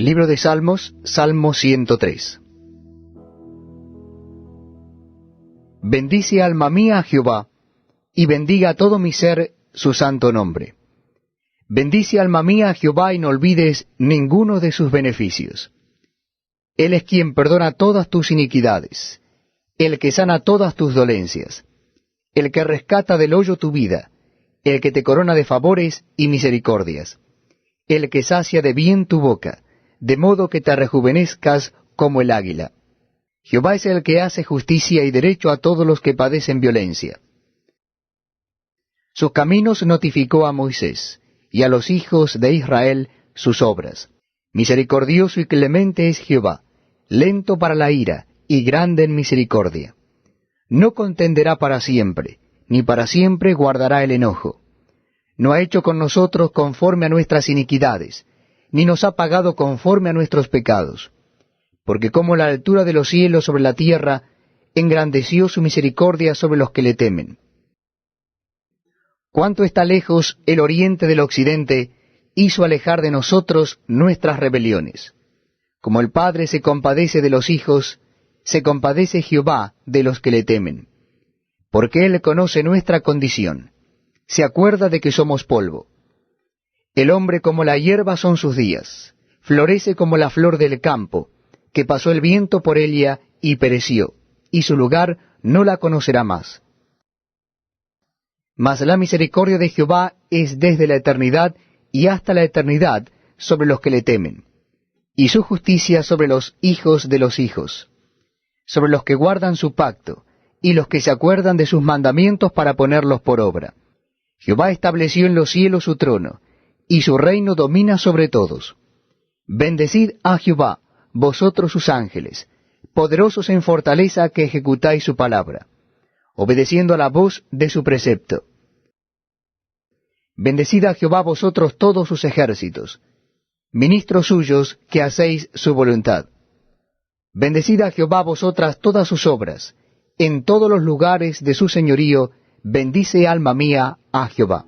Libro de Salmos, Salmo 103. Bendice alma mía a Jehová, y bendiga a todo mi ser su santo nombre. Bendice alma mía a Jehová y no olvides ninguno de sus beneficios. Él es quien perdona todas tus iniquidades, el que sana todas tus dolencias, el que rescata del hoyo tu vida, el que te corona de favores y misericordias, el que sacia de bien tu boca, de modo que te rejuvenezcas como el águila. Jehová es el que hace justicia y derecho a todos los que padecen violencia. Sus caminos notificó a Moisés, y a los hijos de Israel sus obras. Misericordioso y clemente es Jehová, lento para la ira, y grande en misericordia. No contenderá para siempre, ni para siempre guardará el enojo. No ha hecho con nosotros conforme a nuestras iniquidades, ni nos ha pagado conforme a nuestros pecados. Porque como la altura de los cielos sobre la tierra, engrandeció su misericordia sobre los que le temen. Cuánto está lejos el oriente del occidente, hizo alejar de nosotros nuestras rebeliones. Como el Padre se compadece de los hijos, se compadece Jehová de los que le temen. Porque Él conoce nuestra condición, se acuerda de que somos polvo. El hombre como la hierba son sus días, florece como la flor del campo, que pasó el viento por ella y pereció, y su lugar no la conocerá más. Mas la misericordia de Jehová es desde la eternidad y hasta la eternidad sobre los que le temen, y su justicia sobre los hijos de los hijos, sobre los que guardan su pacto, y los que se acuerdan de sus mandamientos para ponerlos por obra. Jehová estableció en los cielos su trono, y su reino domina sobre todos. Bendecid a Jehová, vosotros sus ángeles, poderosos en fortaleza que ejecutáis su palabra, obedeciendo a la voz de su precepto. Bendecid a Jehová vosotros todos sus ejércitos, ministros suyos que hacéis su voluntad. Bendecid a Jehová vosotras todas sus obras, en todos los lugares de su señorío, bendice alma mía a Jehová.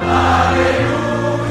Aleluya.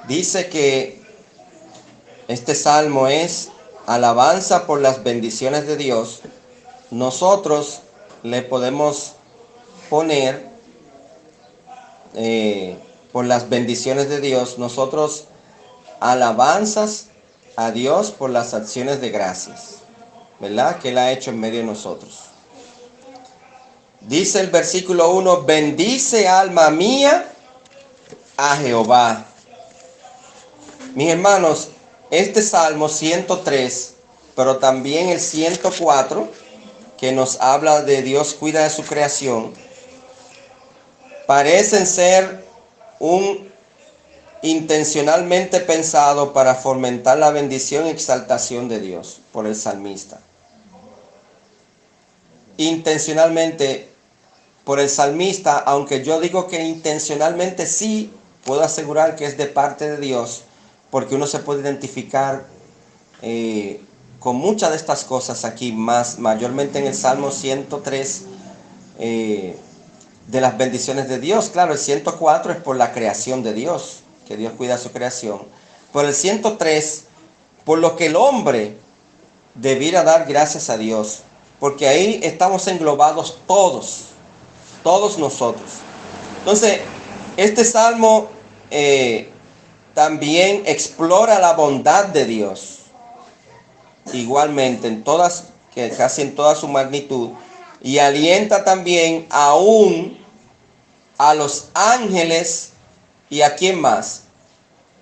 Dice que este salmo es alabanza por las bendiciones de Dios. Nosotros le podemos poner por las bendiciones de Dios, nosotros alabanzas a Dios por las acciones de gracias, ¿verdad? Que Él ha hecho en medio de nosotros. Dice el versículo 1, bendice alma mía a Jehová. Mis hermanos, este Salmo 103, pero también el 104, que nos habla de Dios cuida de su creación, parecen ser un intencionalmente pensado para fomentar la bendición y exaltación de Dios por el salmista. Intencionalmente por el salmista, aunque yo digo que intencionalmente sí, puedo asegurar que es de parte de Dios, porque uno se puede identificar con muchas de estas cosas aquí, mayormente en el Salmo 103, de las bendiciones de Dios. Claro, el 104 es por la creación de Dios, que Dios cuida su creación. Por el 103, por lo que el hombre debiera dar gracias a Dios, porque ahí estamos englobados todos nosotros. Entonces, este salmo también explora la bondad de Dios, igualmente casi en toda su magnitud, y alienta también aún a los ángeles y a quién más,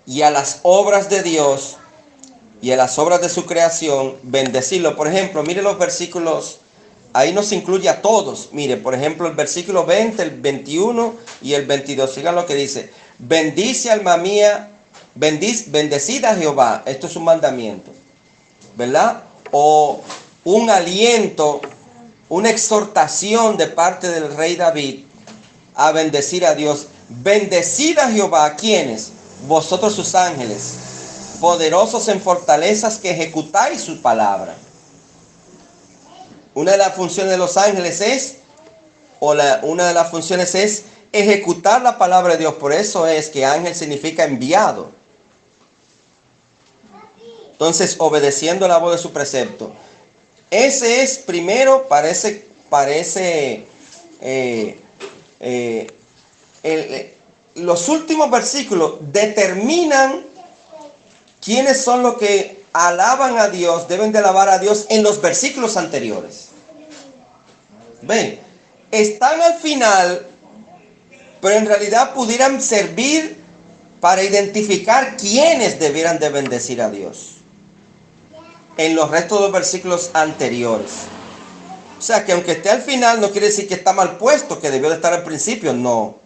y a las obras de Dios y a las obras de su creación, bendecirlo. Por ejemplo, mire los versículos, ahí nos incluye a todos. Mire, por ejemplo, el versículo 20, el 21 y el 22. Sigan lo que dice. Bendice alma mía, bendecida a Jehová. Esto es un mandamiento, ¿verdad? O un aliento, una exhortación de parte del rey David a bendecir a Dios. Bendecid a Jehová, ¿quiénes? Vosotros sus ángeles, poderosos en fortalezas que ejecutáis su palabra. Una de las funciones de los ángeles es, una de las funciones es ejecutar la palabra de Dios. Por eso es que ángel significa enviado. Entonces, obedeciendo la voz de su precepto. Ese es, primero, los últimos versículos determinan quiénes son los que alaban a Dios, deben de alabar a Dios en los versículos anteriores. Ven, están al final, pero en realidad pudieran servir para identificar quiénes debieran de bendecir a Dios en los restos de los versículos anteriores. O sea que aunque esté al final no quiere decir que está mal puesto, que debió de estar al principio, no.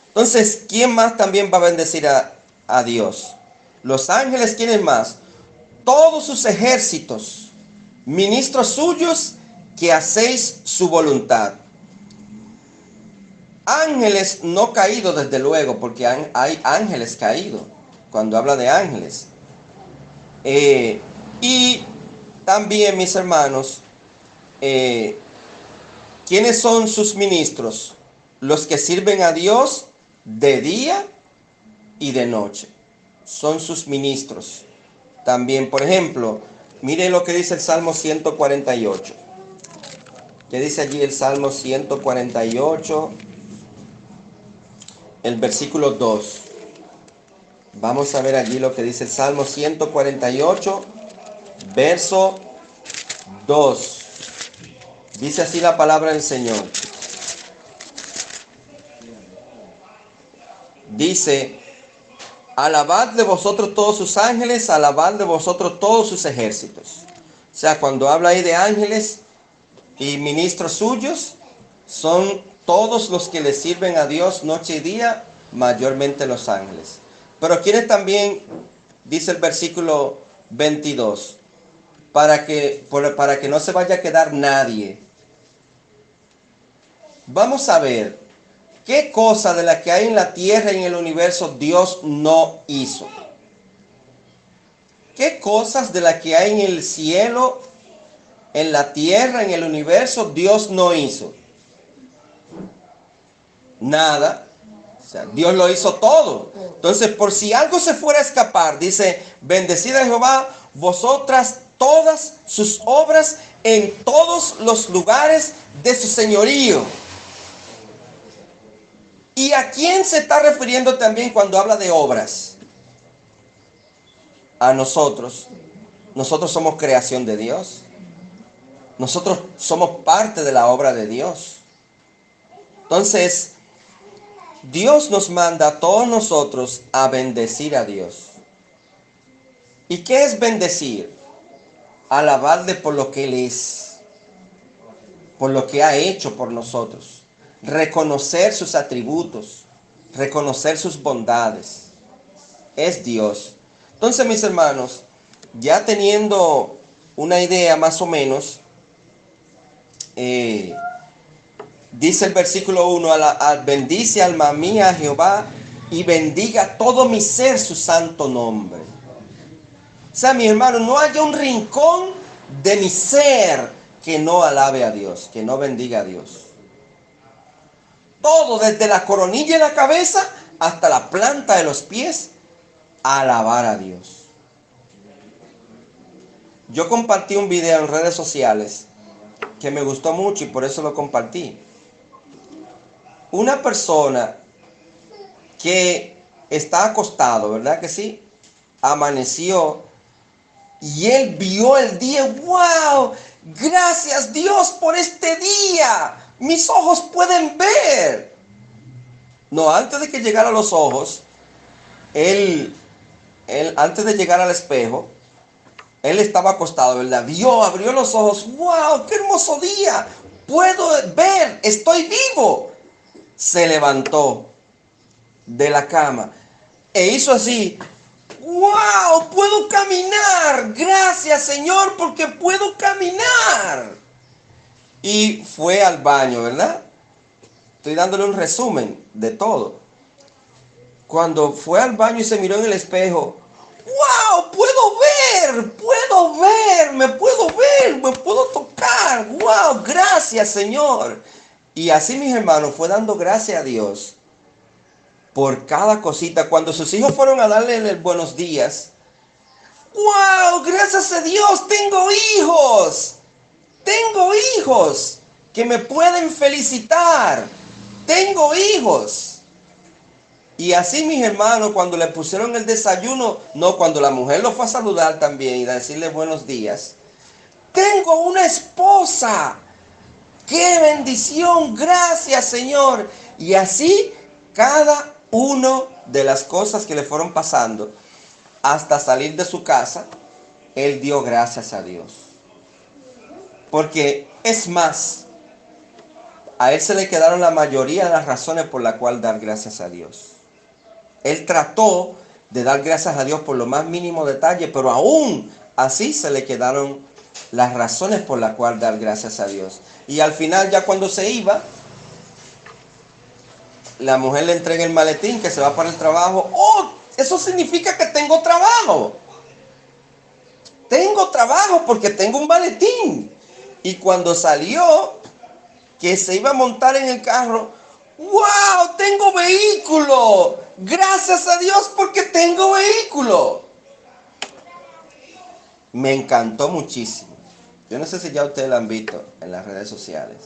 Entonces, ¿quién más también va a bendecir a Dios? Los ángeles, ¿quiénes más? Todos sus ejércitos, ministros suyos, que hacéis su voluntad. Ángeles no caídos, desde luego, porque hay ángeles caídos, cuando habla de ángeles. Y también, mis hermanos, ¿quiénes son sus ministros? Los que sirven a Dios de día y de noche. Son sus ministros. También, por ejemplo, mire lo que dice el Salmo 148. ¿Qué dice allí el Salmo 148? El versículo 2. Vamos a ver allí lo que dice el Salmo 148, verso 2. Dice así la palabra del Señor. Dice, alabad de vosotros todos sus ángeles, alabad de vosotros todos sus ejércitos. O sea, cuando habla ahí de ángeles y ministros suyos, son todos los que le sirven a Dios noche y día, mayormente los ángeles. Pero quienes también, dice el versículo 22, para que no se vaya a quedar nadie. Vamos a ver, ¿qué cosa de la que hay en la tierra y en el universo Dios no hizo? ¿Qué cosas de las que hay en el cielo, en la tierra, en el universo Dios no hizo? Nada. O sea, Dios lo hizo todo. Entonces, por si algo se fuera a escapar, dice, bendecid a Jehová, vosotras todas sus obras en todos los lugares de su señorío. ¿Y a quién se está refiriendo también cuando habla de obras? A nosotros. Nosotros somos creación de Dios. Nosotros somos parte de la obra de Dios. Entonces, Dios nos manda a todos nosotros a bendecir a Dios. ¿Y qué es bendecir? Alabarle por lo que Él es, por lo que ha hecho por nosotros. Reconocer sus atributos, reconocer sus bondades. Es Dios. Entonces, mis hermanos, ya teniendo una idea más o menos, dice el versículo 1, bendice alma mía a Jehová y bendiga todo mi ser su santo nombre. O sea, mi hermano, no haya un rincón de mi ser que no alabe a Dios, que no bendiga a Dios. Todo, desde la coronilla de la cabeza hasta la planta de los pies, alabar a Dios. Yo compartí un video en redes sociales que me gustó mucho y por eso lo compartí. Una persona que está acostado, ¿verdad que sí? Amaneció y él vio el día. ¡Wow! Gracias Dios por este día. Mis ojos pueden ver. No, antes de que llegara a los ojos, él antes de llegar al espejo, él estaba acostado, ¿verdad? Vio, abrió los ojos. ¡Wow! ¡Qué hermoso día! Puedo ver, estoy vivo. Se levantó de la cama e hizo así. ¡Wow! ¡Puedo caminar! Gracias, Señor, porque puedo caminar. Y fue al baño, ¿verdad? Estoy dándole un resumen de todo. Cuando fue al baño y se miró en el espejo, ¡wow! Me puedo tocar. ¡Wow! Gracias, Señor. Y así, mis hermanos, fue dando gracias a Dios por cada cosita. Cuando sus hijos fueron a darle el buenos días, ¡wow! Gracias a Dios, tengo hijos que me pueden felicitar. Tengo hijos. Y así, mis hermanos, cuando le pusieron el desayuno, no, cuando la mujer lo fue a saludar también y a decirle buenos días. Tengo una esposa. ¡Qué bendición! Gracias, Señor. Y así, cada uno de las cosas que le fueron pasando, hasta salir de su casa, él dio gracias a Dios. Porque, es más, a él se le quedaron la mayoría de las razones por las cuales dar gracias a Dios. Él trató de dar gracias a Dios por lo más mínimo detalle, pero aún así se le quedaron las razones por las cuales dar gracias a Dios. Y al final, ya cuando se iba, la mujer le entrega el maletín que se va para el trabajo. ¡Oh! Eso significa que tengo trabajo. Tengo trabajo porque tengo un maletín. Y cuando salió, que se iba a montar en el carro, ¡wow! Tengo vehículo. Gracias a Dios porque tengo vehículo. Me encantó muchísimo. Yo no sé si ya ustedes lo han visto en las redes sociales,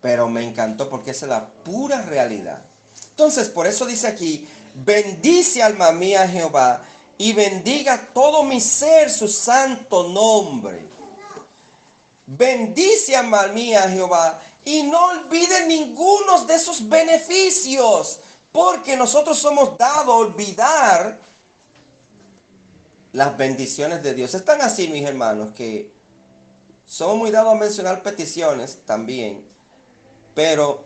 pero me encantó porque esa es la pura realidad. Entonces, por eso dice aquí, bendice alma mía a Jehová y bendiga todo mi ser su santo nombre. Bendice alma mía a Jehová y no olvide ninguno de sus beneficios, porque nosotros somos dados a olvidar las bendiciones de Dios. Están así, mis hermanos, que somos muy dados a mencionar peticiones también, pero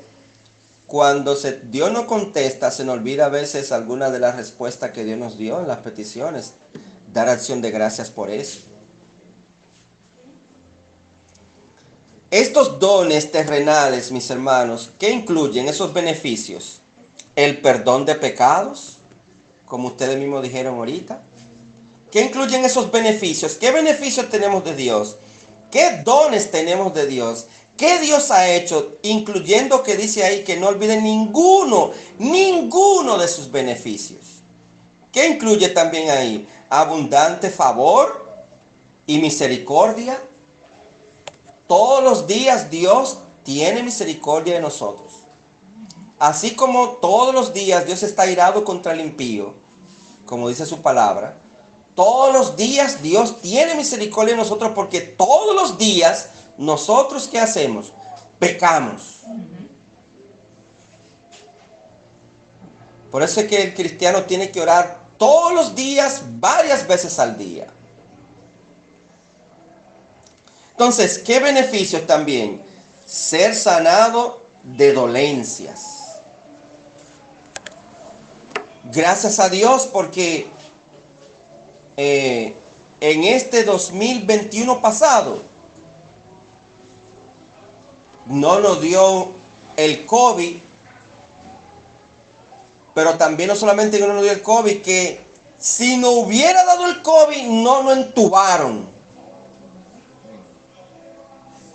cuando Dios no contesta, se nos olvida a veces alguna de las respuestas que Dios nos dio en las peticiones. Dar acción de gracias por eso. Estos dones terrenales, mis hermanos, ¿qué incluyen esos beneficios? El perdón de pecados, como ustedes mismos dijeron ahorita. ¿Qué incluyen esos beneficios? ¿Qué beneficios tenemos de Dios? ¿Qué dones tenemos de Dios? ¿Qué Dios ha hecho? Incluyendo que dice ahí que no olviden ninguno de sus beneficios. ¿Qué incluye también ahí? Abundante favor y misericordia. Todos los días Dios tiene misericordia de nosotros. Así como todos los días Dios está irado contra el impío, como dice su palabra, todos los días Dios tiene misericordia de nosotros, porque todos los días nosotros, ¿qué hacemos? Pecamos. Por eso es que el cristiano tiene que orar todos los días, varias veces al día. Entonces, ¿qué beneficios también? Ser sanado de dolencias. Gracias a Dios porque en este 2021 pasado no nos dio el COVID, pero también no solamente no nos dio el COVID, que si no hubiera dado el COVID no nos entubaron.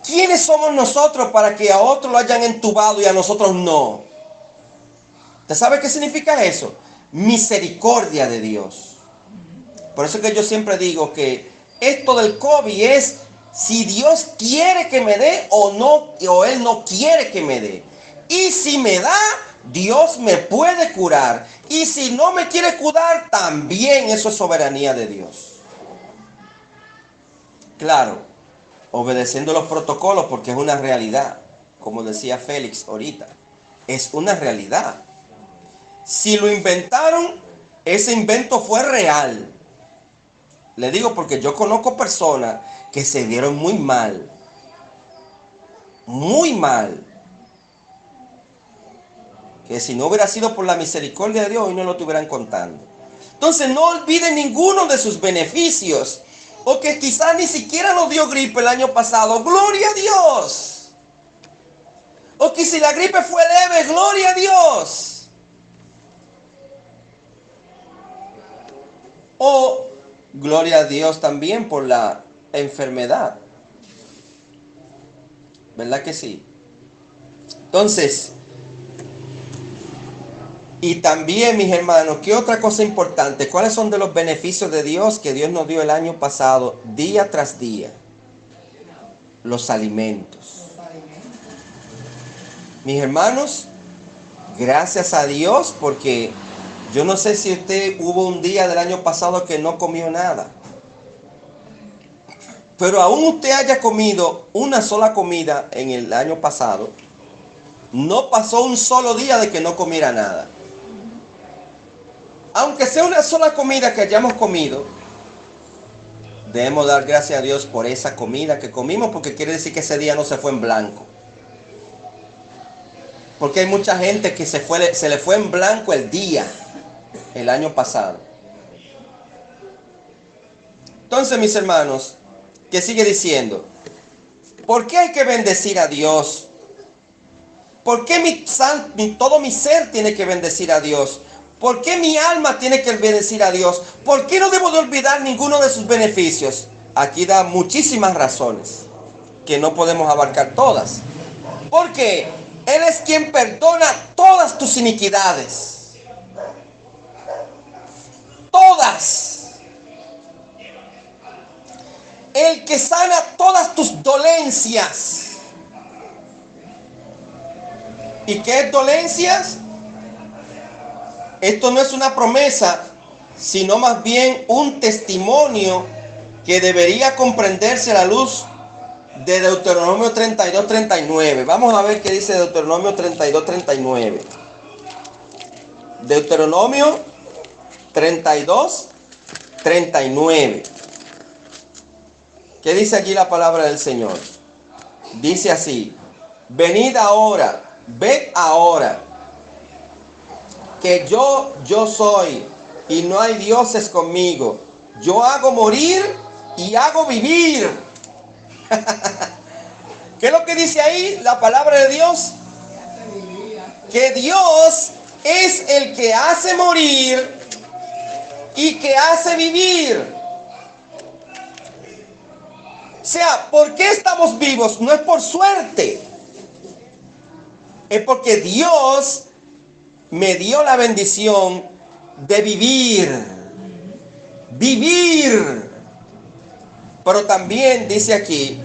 ¿Quiénes somos nosotros para que a otros lo hayan entubado y a nosotros no? ¿Usted sabe qué significa eso? Misericordia de Dios. Por eso es que yo siempre digo que esto del COVID es si Dios quiere que me dé o no, o Él no quiere que me dé. Y si me da, Dios me puede curar. Y si no me quiere curar, también eso es soberanía de Dios. Claro, obedeciendo los protocolos, porque es una realidad. Como decía Félix ahorita, es una realidad. Si lo inventaron, ese invento fue real. Le digo porque yo conozco personas que se dieron muy mal. Muy mal. Que si no hubiera sido por la misericordia de Dios, hoy no lo estuvieran contando. Entonces no olviden ninguno de sus beneficios. O que quizás ni siquiera nos dio gripe el año pasado. ¡Gloria a Dios! O que si la gripe fue leve, ¡gloria a Dios! O gloria a Dios también por la enfermedad. ¿Verdad que sí? Entonces, y también, mis hermanos, ¿qué otra cosa importante? ¿Cuáles son de los beneficios de Dios que Dios nos dio el año pasado, día tras día? Los alimentos. Mis hermanos, gracias a Dios, porque yo no sé si usted hubo un día del año pasado que no comió nada. Pero aún usted haya comido una sola comida en el año pasado, no pasó un solo día de que no comiera nada. Aunque sea una sola comida que hayamos comido, debemos dar gracias a Dios por esa comida que comimos, porque quiere decir que ese día no se fue en blanco. Porque hay mucha gente que se le fue en blanco el día, el año pasado. Entonces, mis hermanos, ¿qué sigue diciendo? ¿Por qué hay que bendecir a Dios? ¿Por qué todo mi ser tiene que bendecir a Dios? ¿Por qué mi alma tiene que bendecir a Dios? ¿Por qué no debo de olvidar ninguno de sus beneficios? Aquí da muchísimas razones, que no podemos abarcar todas. Porque Él es quien perdona todas tus iniquidades. Todas. El que sana todas tus dolencias. ¿Y qué es dolencias? Esto no es una promesa, sino más bien un testimonio que debería comprenderse a la luz de Deuteronomio 32:39. Vamos a ver qué dice Deuteronomio 32:39. Deuteronomio 32:39. ¿Qué dice aquí la palabra del Señor? Dice así: venid ahora, ved ahora, que yo soy, y no hay dioses conmigo. Yo hago morir y hago vivir. ¿Qué es lo que dice ahí la palabra de Dios? Que Dios es el que hace morir y que hace vivir. sea, ¿por qué estamos vivos? No es por suerte. Es porque Dios me dio la bendición de vivir. Vivir. Pero también dice aquí,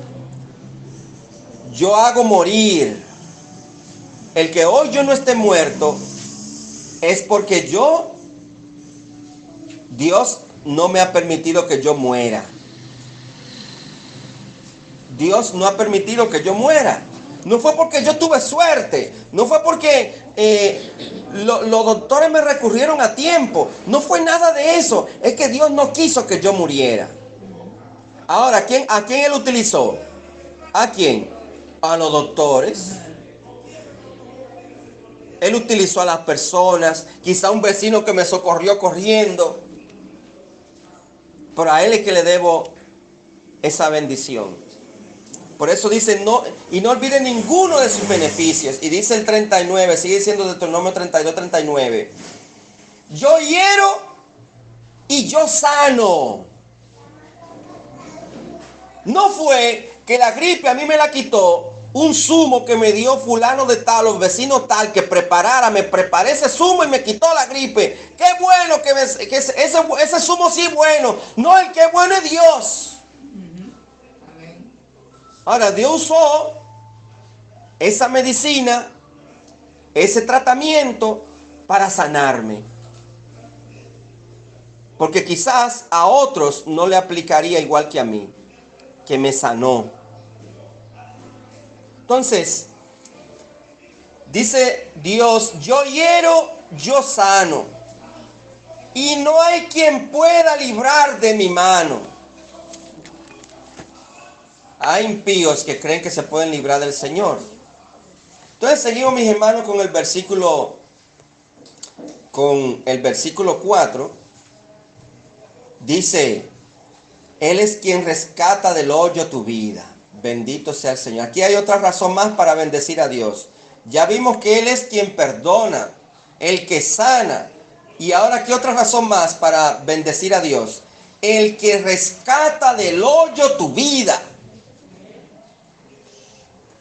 yo hago morir. El que hoy yo no esté muerto es porque Dios no me ha permitido que yo muera. Dios no ha permitido que yo muera. No fue porque yo tuve suerte. No fue porque los doctores me recurrieron a tiempo. No fue nada de eso. Es que Dios no quiso que yo muriera. Ahora, ¿a quién Él utilizó? ¿A quién? A los doctores. Él utilizó a las personas. Quizá un vecino que me socorrió corriendo. Pero a Él es que le debo esa bendición. Por eso dice, no, y no olviden ninguno de sus beneficios. Y dice el 39, sigue diciendo Deuteronomio 32, 39. Yo hiero y yo sano. No fue que la gripe a mí me la quitó un zumo que me dio fulano de tal o vecino tal que me preparé ese zumo y me quitó la gripe. Qué bueno que ese zumo sí es bueno. No, el que es bueno es Dios. Ahora, Dios usó esa medicina, ese tratamiento para sanarme. Porque quizás a otros no le aplicaría igual que a mí, que me sanó. Entonces, dice Dios, yo hiero, yo sano. Y no hay quien pueda librar de mi mano. Hay impíos que creen que se pueden librar del Señor. Entonces seguimos, mis hermanos, con el versículo 4. Dice, Él es quien rescata del hoyo tu vida. Bendito sea el Señor. Aquí hay otra razón más para bendecir a Dios. Ya vimos que Él es quien perdona, el que sana. Y ahora, ¿qué otra razón más para bendecir a Dios? El que rescata del hoyo tu vida.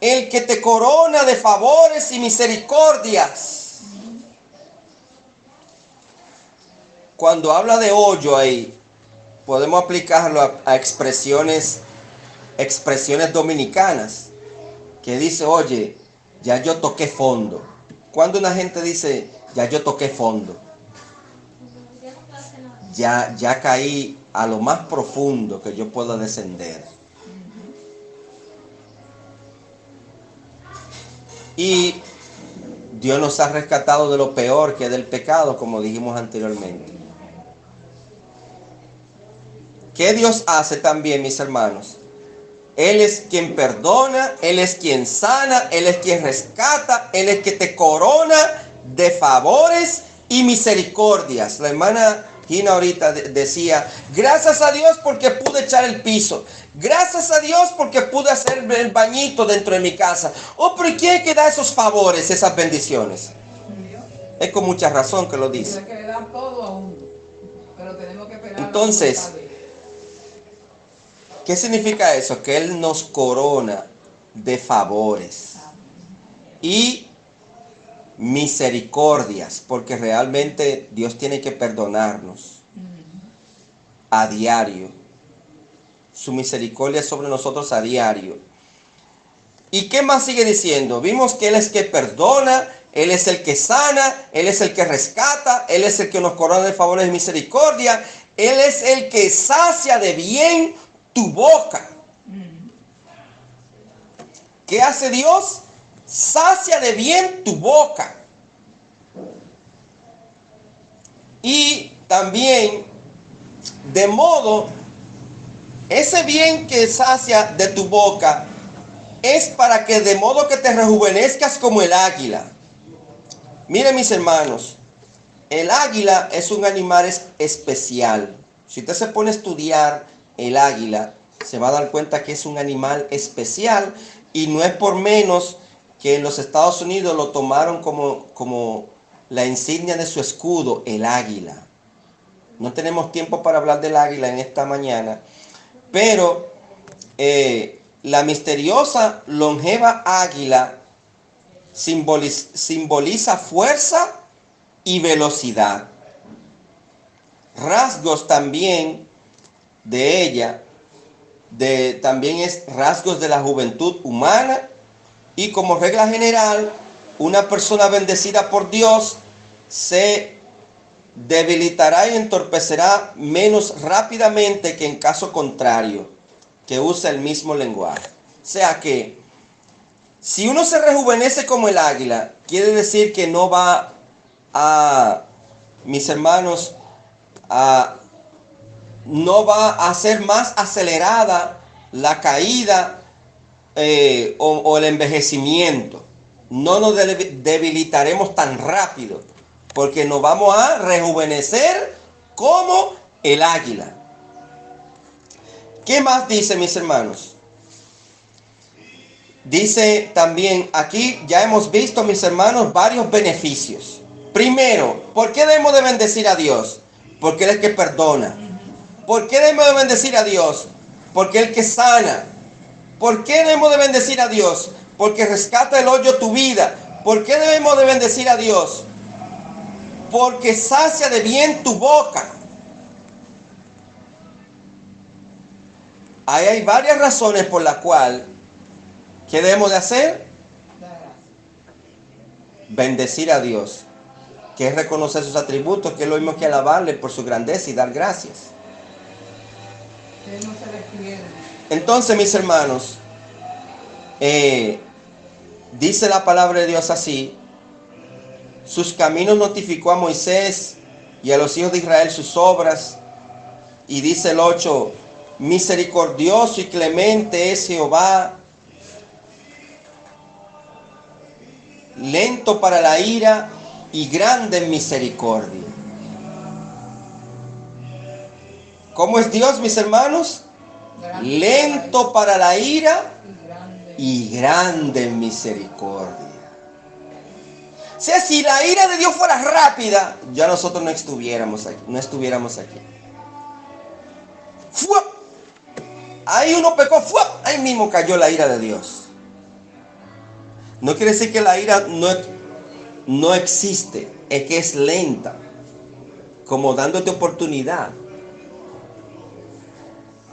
El que te corona de favores y misericordias. Cuando habla de hoyo ahí, podemos aplicarlo a expresiones dominicanas. Que dice, oye, ya yo toqué fondo. Cuando una gente dice, ya yo toqué fondo. Ya caí a lo más profundo que yo pueda descender. Y Dios nos ha rescatado de lo peor, que es del pecado, como dijimos anteriormente. ¿Qué Dios hace también, mis hermanos? Él es quien perdona, Él es quien sana, Él es quien rescata, Él es que te corona de favores y misericordias. La hermana Gina ahorita decía, gracias a Dios porque pude echar el piso. Gracias a Dios porque pude hacer el bañito dentro de mi casa. Oh, pero ¿quién es que da esos favores, esas bendiciones? Es con mucha razón que lo dice. Entonces, ¿qué significa eso? Que Él nos corona de favores y misericordias, porque realmente Dios tiene que perdonarnos a diario. Su misericordia es sobre nosotros a diario. ¿Y qué más sigue diciendo? Vimos que Él es el que perdona, Él es el que sana, Él es el que rescata, Él es el que nos corona de favores y misericordia, Él es el que sacia de bien tu boca. ¿Qué hace Dios? Sacia de bien tu boca. Y también, de modo, ese bien que sacia de tu boca es para que de modo que te rejuvenezcas como el águila. Miren, mis hermanos, el águila es un animal especial. Si usted se pone a estudiar el águila, se va a dar cuenta que es un animal especial y no es por menos que en los Estados Unidos lo tomaron como la insignia de su escudo, el águila. No tenemos tiempo para hablar del águila en esta mañana, pero la misteriosa longeva águila simboliza fuerza y velocidad. Rasgos también de ella, también es rasgos de la juventud humana, y como regla general, una persona bendecida por Dios se debilitará y entorpecerá menos rápidamente que en caso contrario, que usa el mismo lenguaje. O sea que, si uno se rejuvenece como el águila, quiere decir que no va a, mis hermanos, no va a ser más acelerada la caída o el envejecimiento. No nos debilitaremos tan rápido, porque nos vamos a rejuvenecer como el águila. ¿Qué más dice, mis hermanos? Dice también, aquí ya hemos visto, mis hermanos, varios beneficios. Primero, ¿por qué debemos de bendecir a Dios? Porque Él es el que perdona. ¿Por qué debemos de bendecir a Dios? Porque Él es el que sana. ¿Por qué debemos de bendecir a Dios? Porque rescata el hoyo tu vida. ¿Por qué debemos de bendecir a Dios? Porque sacia de bien tu boca. Ahí hay varias razones por las cuales, ¿qué debemos de hacer? Bendecir a Dios, que es reconocer sus atributos, que es lo mismo que alabarle por su grandeza y dar gracias. Entonces, mis hermanos, dice la palabra de Dios así: sus caminos notificó a Moisés y a los hijos de Israel sus obras. Y dice el 8, misericordioso y clemente es Jehová, lento para la ira y grande en misericordia. ¿Cómo es Dios, mis hermanos? Lento para la ira y grande en misericordia. O sea, si la ira de Dios fuera rápida, ya nosotros no estuviéramos aquí. ¡Fua! Ahí uno pecó, ¡fua! Ahí mismo cayó la ira de Dios. No quiere decir que la ira no existe, es que es lenta, como dándote oportunidad.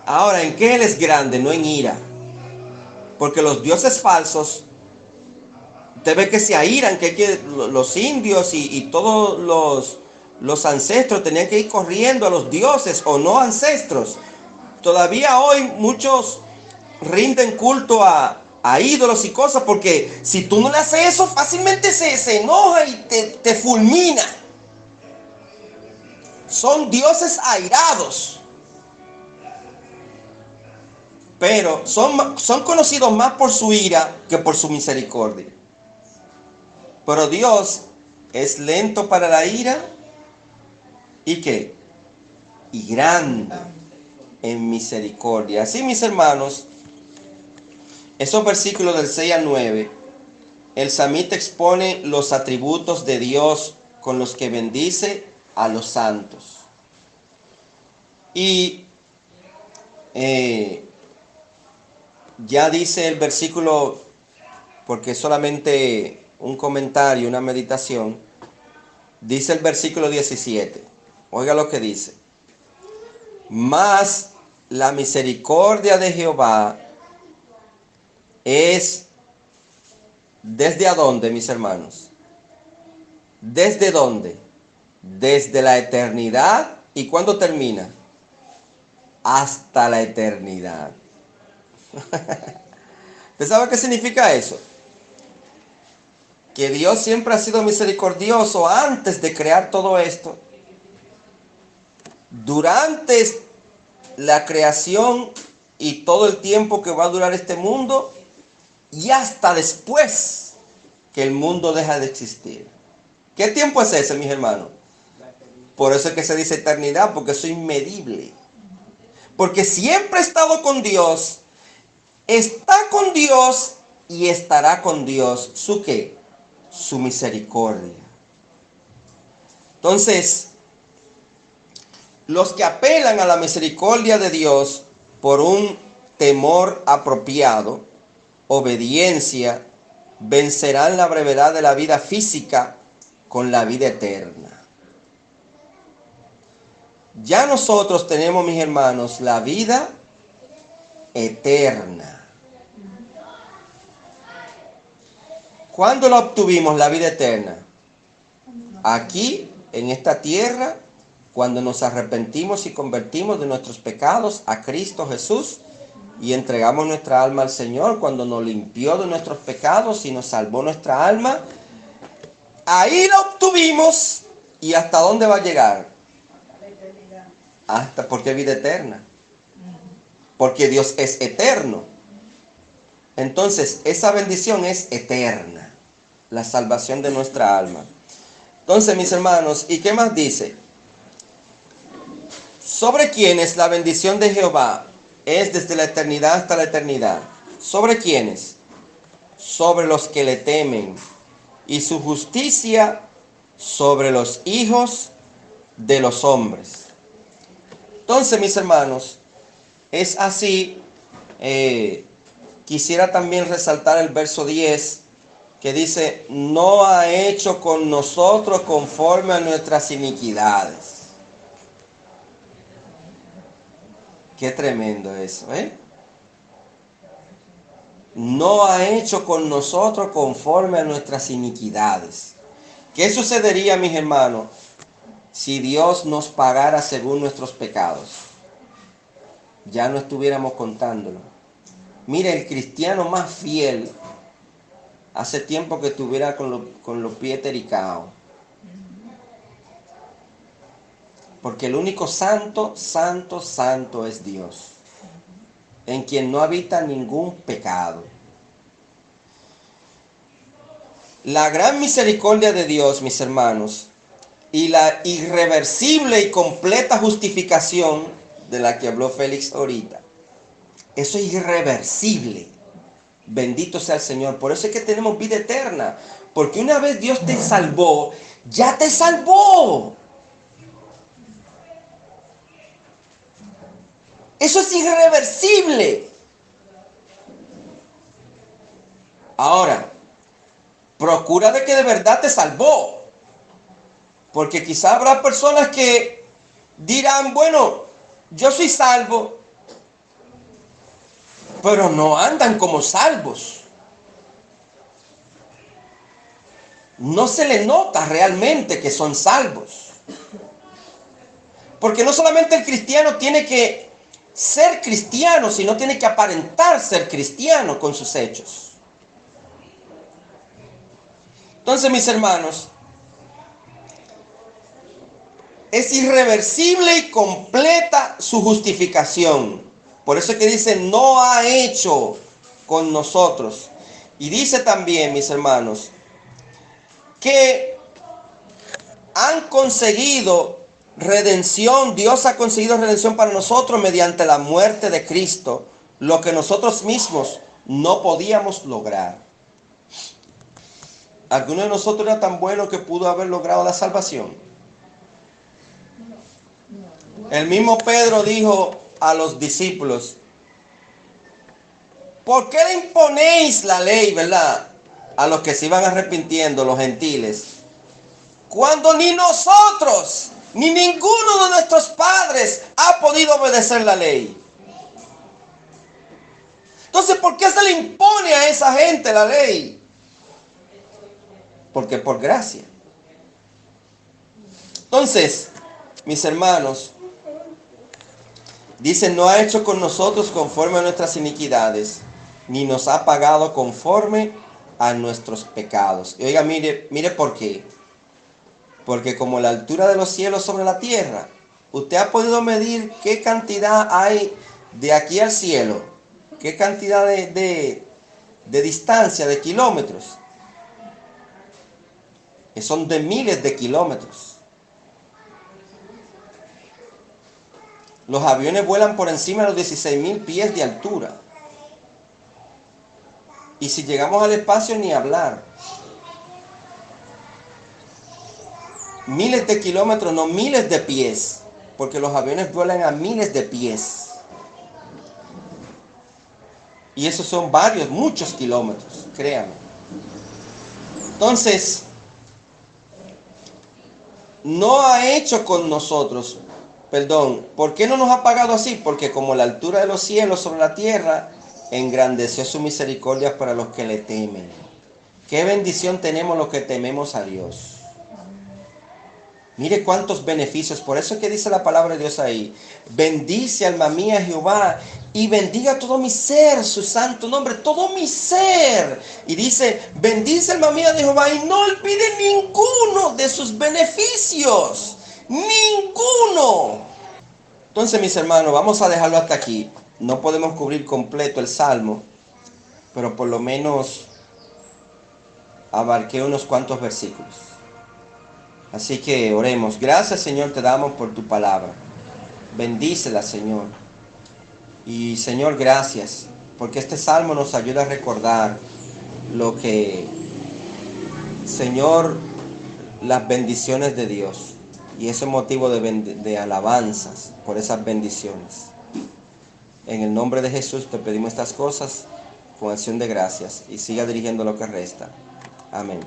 Ahora, ¿en qué Él es grande? No en ira. Porque los dioses falsos, usted ve que se airan, que los indios y todos los ancestros tenían que ir corriendo a los dioses o no ancestros. Todavía hoy muchos rinden culto a ídolos y cosas, porque si tú no le haces eso, fácilmente se enoja y te fulmina. Son dioses airados. Pero son conocidos más por su ira que por su misericordia. Pero Dios es lento para la ira y ¿qué? Y grande en misericordia. Así, mis hermanos, esos versículos del 6 al 9, el salmista expone los atributos de Dios con los que bendice a los santos. Y ya dice el versículo, porque solamente un comentario, una meditación, dice el versículo 17. Oiga lo que dice: mas la misericordia de Jehová es ¿desde a dónde, mis hermanos? ¿Desde dónde? Desde la eternidad. ¿Y cuándo termina? Hasta la eternidad. ¿Usted sabe qué significa eso? Que Dios siempre ha sido misericordioso antes de crear todo esto, durante la creación y todo el tiempo que va a durar este mundo, y hasta después que el mundo deja de existir. ¿Qué tiempo es ese, mis hermanos? Por eso es que se dice eternidad, porque eso es inmedible. Porque siempre ha estado con Dios, está con Dios y estará con Dios. ¿Su qué? Su misericordia. Entonces, los que apelan a la misericordia de Dios por un temor apropiado, obediencia, vencerán la brevedad de la vida física con la vida eterna. Ya nosotros tenemos, mis hermanos, la vida eterna. ¿Cuándo la obtuvimos, la vida eterna? Aquí, en esta tierra, cuando nos arrepentimos y convertimos de nuestros pecados a Cristo Jesús y entregamos nuestra alma al Señor, cuando nos limpió de nuestros pecados y nos salvó nuestra alma, ahí la obtuvimos. ¿Y hasta dónde va a llegar? Hasta, porque es vida eterna. Porque Dios es eterno. Entonces, esa bendición es eterna. La salvación de nuestra alma. Entonces, mis hermanos, ¿y qué más dice? ¿Sobre quiénes la bendición de Jehová es desde la eternidad hasta la eternidad? ¿Sobre quiénes? Sobre los que le temen. Y su justicia sobre los hijos de los hombres. Entonces, mis hermanos, es así. Quisiera también resaltar el verso 10, que dice, no ha hecho con nosotros conforme a nuestras iniquidades. Qué tremendo eso, ¿eh? No ha hecho con nosotros conforme a nuestras iniquidades. ¿Qué sucedería, mis hermanos, si Dios nos pagara según nuestros pecados? Ya no estuviéramos contándolo. Mire, el cristiano más fiel, hace tiempo que estuviera con los pies tericados. Porque el único santo, santo, santo es Dios, en quien no habita ningún pecado. La gran misericordia de Dios, mis hermanos, y la irreversible y completa justificación de la que habló Félix ahorita, eso es irreversible. Bendito sea el Señor. Por eso es que tenemos vida eterna. Porque una vez Dios te salvó, ya te salvó. Eso es irreversible. Ahora, procura de que de verdad te salvó. Porque quizá habrá personas que dirán, bueno, yo soy salvo, pero no andan como salvos. No se le nota realmente que son salvos. Porque no solamente el cristiano tiene que ser cristiano, sino tiene que aparentar ser cristiano con sus hechos. Entonces, mis hermanos, es irreversible y completa su justificación. Por eso es que dice, no ha hecho con nosotros. Y dice también, mis hermanos, que han conseguido redención. Dios ha conseguido redención para nosotros mediante la muerte de Cristo, lo que nosotros mismos no podíamos lograr. ¿Alguno de nosotros era tan bueno que pudo haber logrado la salvación? El mismo Pedro dijo a los discípulos, ¿por qué le imponéis la ley, verdad? A los que se iban arrepintiendo, los gentiles, cuando ni nosotros, ni ninguno de nuestros padres ha podido obedecer la ley. Entonces, ¿por qué se le impone a esa gente la ley? Porque por gracia. Entonces, mis hermanos, dice, no ha hecho con nosotros conforme a nuestras iniquidades, ni nos ha pagado conforme a nuestros pecados. Y oiga, mire por qué. Porque como la altura de los cielos sobre la tierra, usted ha podido medir qué cantidad hay de aquí al cielo, qué cantidad de distancia, de kilómetros. Que son de miles de kilómetros. Los aviones vuelan por encima de los 16.000 pies de altura. Y si llegamos al espacio, ni hablar. Miles de kilómetros, no miles de pies. Porque los aviones vuelan a miles de pies. Y esos son varios, muchos kilómetros, créanme. Entonces, no ha hecho con nosotros, perdón, ¿por qué no nos ha pagado así? Porque como la altura de los cielos sobre la tierra, engrandeció su misericordia para los que le temen. Qué bendición tenemos los que tememos a Dios. Mire cuántos beneficios. Por eso es que dice la palabra de Dios ahí. Bendice alma mía Jehová y bendiga todo mi ser, su santo nombre, todo mi ser. Y dice, bendice alma mía de Jehová y no olvide ninguno de sus beneficios. Ninguno. Entonces, mis hermanos, vamos a dejarlo hasta aquí. No podemos cubrir completo el Salmo, pero por lo menos abarqué unos cuantos versículos. Así que oremos. Gracias, Señor, te damos por tu palabra. Bendícela, Señor. Y, Señor, gracias, porque este salmo nos ayuda a recordar lo que, Señor, las bendiciones de Dios. Y ese motivo de alabanzas por esas bendiciones. En el nombre de Jesús te pedimos estas cosas con acción de gracias. Y siga dirigiendo lo que resta. Amén.